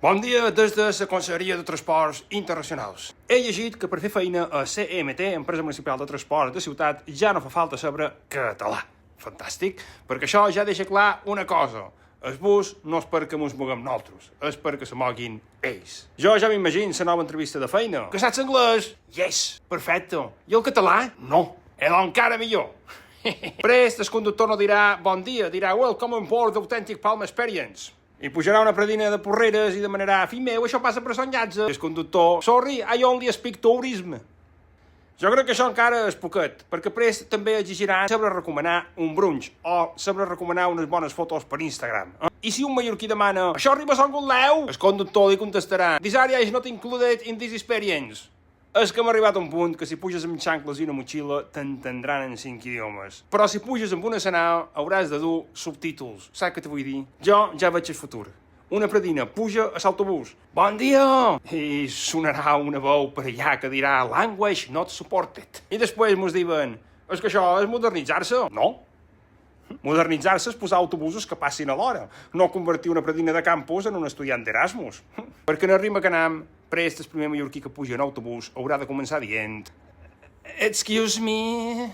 Bon dia des de la Conselleria de Transports Internacionals. He llegit que per fer feina a CMT, Empresa Municipal de Transport de Ciutat, ja no fa falta saber català. Fantàstic, perquè això ja deixa clar una cosa. El bus no és perquè mos moguem nosaltres, és perquè se moguin ells. Jo ja m'imagino la nova entrevista de feina. Que saps anglès? Yes, perfecte. I el català? No. Encara millor. Prest, el conductor no dirà bon dia, dirà welcome on board Authentic Palm Experience. I pujarà una predina de porreres i demanarà fill meu, això passa per son llatze. El conductor, sorry, I only speak tourism. Jo crec que això encara és poquet, perquè prest també exigiran saber recomanar un brunch o saber recomanar unes bones fotos per Instagram. I si un mallorquí demana això arriba a Son Gotleu, el conductor li contestarà this area is not included in this experience. És que hem arribat a un punt que si puges amb xancles i una motxilla t'entendran en 5 idiomes. Però si puges amb una senal hauràs de dur subtítols. Saps què t'ho vull dir? Jo ja veig el futur. Una predina puja a l'autobús. Bon dia! I sonarà una veu per allà que dirà language not supported. I després mos diuen és que això és modernitzar-se. No. Modernitzar-se és posar autobusos que passin a l'hora, no convertir una predina de campus en un estudiant d'Erasmus. Perquè en el ritme que anem, prest el primer mallorquí que puja en autobús haurà de començar dient Excuse me...